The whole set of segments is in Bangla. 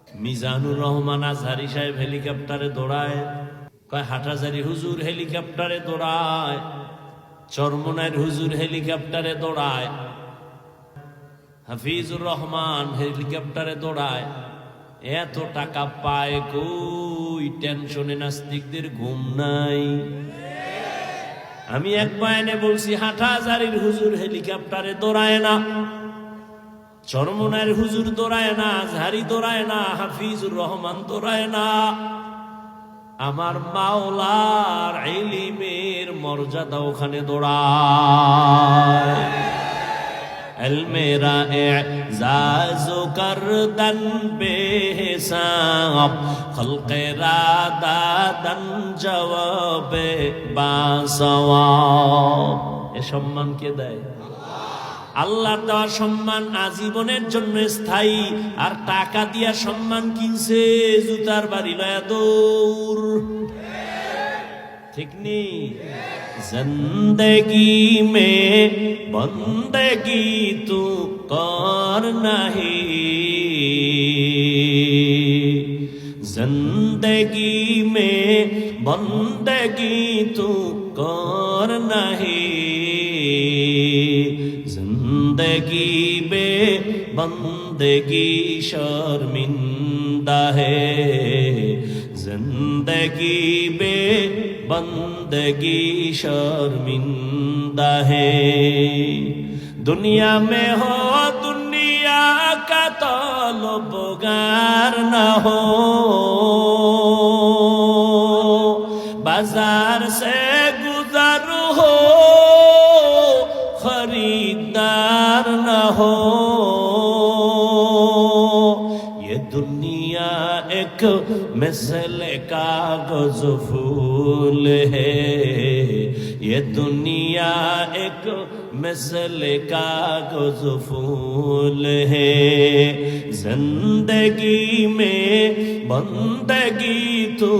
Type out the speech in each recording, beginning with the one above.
মিজানুর রহমান আজহারি সাহেব হেলিকপ্টারে দৌড়ায়, কয় হাটহাজারী হুজুর হেলিকপ্টারে দৌড়ায়, চরমনাইর হুজুর হেলিকপ্টারে দৌড়ায়, হাফিজুর রহমান হেলিকপ্টারে দৌড়ায়। এত টাকা পায় কই? টেনশনে নাস্তিকদের ঘুম নাই। আমি এক বয়ানে বলছি হাটহাজারীর হুজুর হেলিকপ্টারে দৌড়ায় না, চরমনাইর হুজুর দৌড়ায় না, আজহারি দৌড়ায় না, হাফিজুর রহমান দৌড়ায় না। আমার মাওলার ইলমের মর্যাদা ওখানে দৌড়ায়। মেরা এজাজো করদন বেহিসাব, খলকেরা দাদন জবাবে বাসওয়াব। এ সম্মান কে দেয়? আল্লাহর দেওয়া সম্মান আজীবনের জন্য স্থায়ী। আর টাকা দিয়া সম্মান কিনছে, জুতার বাড়ি লয়া দৌড়। ঠিক নেই? জিন্দগি মে বন্দগি তু কর নাহি, জিন্দগি মে বন্দগি তু কর নাহি, जिंदगी बे बंदगी शर्मिंदा है, जिंदगी बे बंदगी शर्मिंदा है। दुनिया में हो दुनिया का तलबगार न हो, बाजार से गुजर हो खरीदार न हो। ये दुनिया एक मिसल कागज फूल है, ये दुनिया एक मिसल कागज फूल है। जिंदगी में बंदगी तू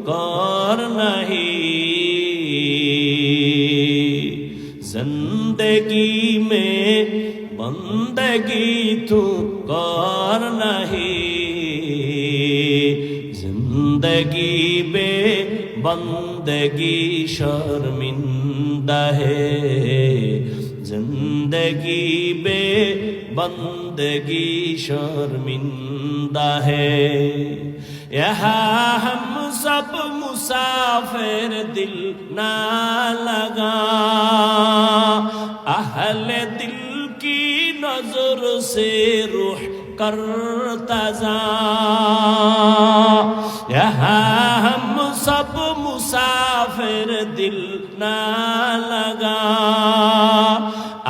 कर नहीं, जिंदगी में बंदगी तू कर नहीं, जिंदगी बे बंदगी शर्मिंदा है, जिंदगी बे बंदगी शर्मिंदा है। यहाँ हम सब मुसाफिर दिल ना लगा, अहले दिल की नजर से रूह करता जा। यहाँ हम सब मुसाफिर दिल ना लगा,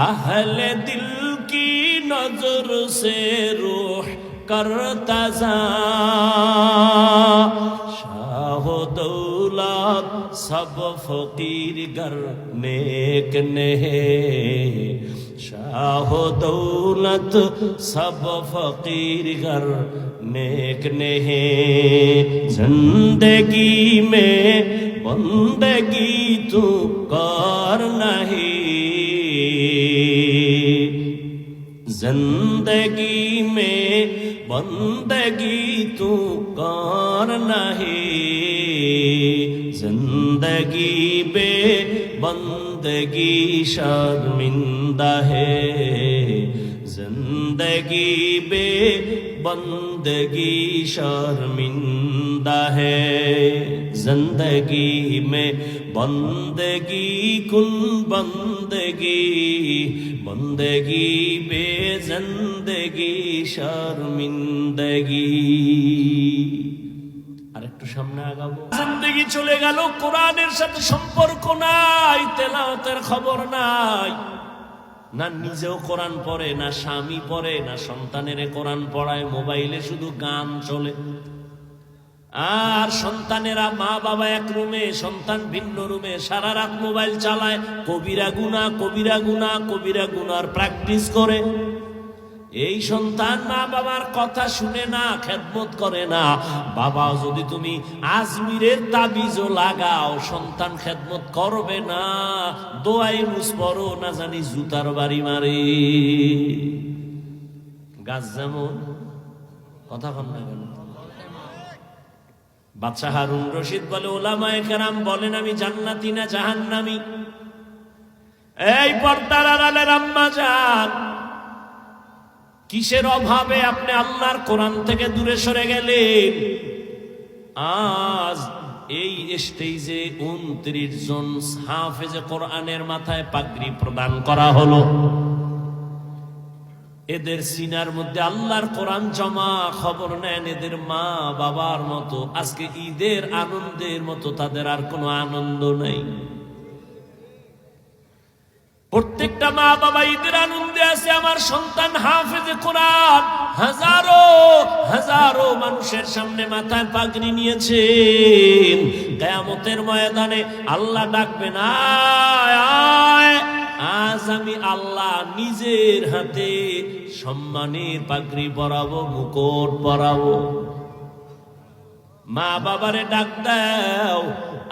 अहले दिल की नजर से रूह करता जा। शाह दौलत सब फकीर घर नेक ने, शाह दौलत सब फकीर घर नेक ने। जिंदगी में बंदगी तू कर नहीं, जिंदगी में बंदगी तू कर नहीं, जिंदगी बे बंदगी शर्मिंदा है, जिंदगी बे बंदगी शर्मिंदा है। जिंदगी में बंदगी कुन बंदगी, बंदगी बे जिंदगी शर्मिंदगी। আর একটু সামনে আগাবো। জিন্দেগি চলে গেল, কোরআনের সাথে সম্পর্ক নাই, তেলাওয়াতের খবর নাই, না নিজেও কোরআন পড়ে, না স্বামী পড়ে, না সন্তানের কোরআন পড়ায়, মোবাইলে শুধু গান চলে। আর সন্তানেরা, মা বাবা এক রুমে, সন্তান ভিন্ন রুমে, সারা রাত মোবাইল চালায়, কবিরা গুনাহ কবিরা গুনাহ কবিরা গুনার প্র্যাকটিস করে। এই সন্তান মা বাবার কথা শুনে না, খেদমত করে না। বাবা যদি তুমি আজমিরের তাবিজও লাগাও, সন্তান খেদমত করবে না। দোয়াই মুস পড়ো, না জানি জুতার বাড়ি মারে। গাছ যেমন, কথা কন না কেন, বাদশা হারুন রশিদ বলে, উলামায়ে কেরাম বলেন আমি জান্নাতি না জাহান্নামী? এই পর্দার আড়ালের আম্মা জান, কিসের অভাবে আপনি আল্লাহর কোরআন থেকে দূরে সরে গেলেন? আজ এই স্টেজে 29 জন হাফেজে কোরআনের মাথায় পাগড়ি প্রদান করা হলো। এদের সিনার মধ্যে আল্লাহর কোরআন জমা, খবর নেন এদের মা বাবার মতো আজকে ঈদের আনন্দের মতো তাদের আর কোনো আনন্দ নেই। প্রত্যেকটা মা বাবা ঈদের আনন্দে আছে, আমার সন্তান হাফেজে কোরআন। হাজারো হাজারো মানুষের সামনে মাথায় পাগড়ি নিয়েছেন। কিয়ামতের ময়দানে আল্লাহ ডাকবেন, আয় আয়, আজ আমি আল্লাহ নিজের হাতে সম্মানের পাগড়ি পরাবো, মুকুট পরাবো। মা বাবারে ডাক দাও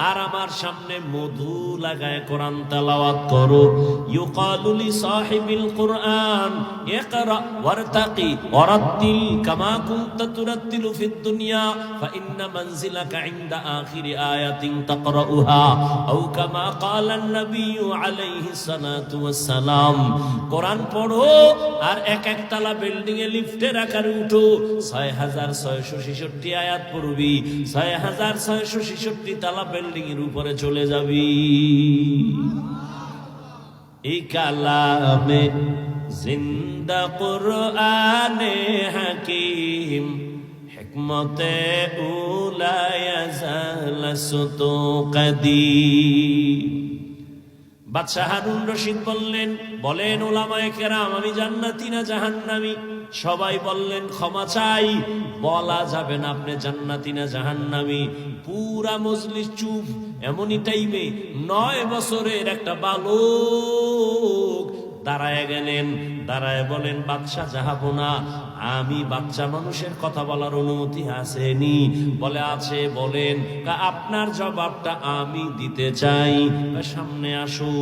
আর আমার সামনে মধু লাগায় কোরআন তেলাওয়াত করো। ইউকালু লি সাহিবিল কুরআন ইকরা ওয়ারতাকি ওয়ারাত্তিল কামা কুনতা তুরাত্তিলু ফিদ দুনিয়া ফা ইন্না মানজিলাকা ইনদা আখিরি আয়াতিন তাকরাউহা আও কামা ক্বালা আন-নাবিয়্যু আলাইহিস সালাতু ওয়াস সালাম। কোরআন পড়ো আর এক এক তলা বিল্ডিং এ লিফটের আকারে উঠো। 6666 আয়াত পড়বি, 6666 তলা বিল্ডিং এর উপরে চলে যাবি। এই কালামে জিন্দা কুরআনে হাকিম হিকমতে উলায়া জালাসতু কাদিম। বাদশা হারুন রশিদ বলেন উলামায়ে কেরাম আমি জান্নাতি না জাহান্নামী? সবাই বললেন ক্ষমা চাই, বলা যাবে না আপনি জান্নাতি না জাহান্নামী। পুরা মজলিস চুপ। এমনই টাইমে 9 বছরের একটা বালক দাঁড়ায় গেলেন, দাঁড়ায় বলেন, বাদশা যাহাবো না, আমি বাচ্চা মানুষের কথা বলার অনুমতি আসেনি? বলে আছে। বলেন, আপনার জবাবটা আমি দিতে চাই। সামনে আসো।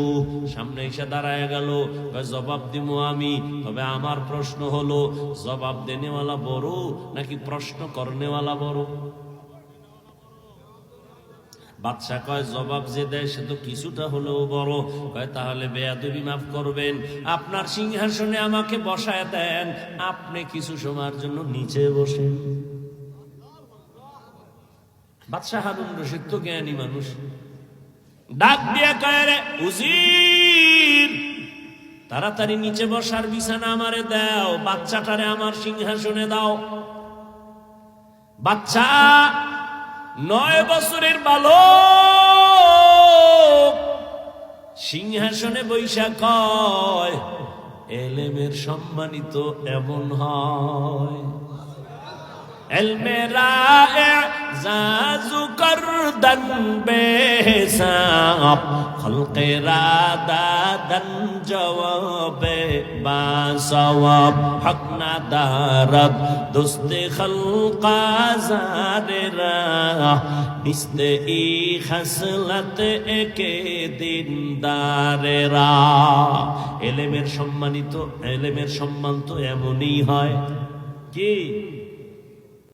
সামনে এসে দাঁড়ায় গেল। জবাব দিব আমি, তবে আমার প্রশ্ন হলো জবাব দেনেওয়ালা বড় নাকি প্রশ্ন করনেওয়ালা বড়? বাদশা কয়, জবাব যে দেয় সে তো কিছুটা হলেও বড়। কয়, তাহলে বেয়াদবি মাফ করবেন, আপনার সিংহাসনে আমাকে বসায় দেন, আপনি কিছু সময়ের জন্য নিচে বসেন। বাদশা হারুন রশিদ তো জ্ঞানী মানুষ, ডাক দিয়ে কয়, রে উজির, তাড়াতাড়ি নিচে বসার বিছানা আমারে দাও, বাচ্চাটারে আমার সিংহাসনে দাও। বাচ্চা 9 বছরের বালক সিংহাসনে বৈশা কয়, এলেমের সম্মানিত এমন হয়। এলমেরা এজাজু করদন বেহিসাব খলকেরা দাদন জওয়াবে বাসওয়াব হক না দারদ দোস্তে খলকা জারেরা নিস্তে ই খসলত একে দিনদারেরা। এলেমের সম্মান তো এমনই হয়। কি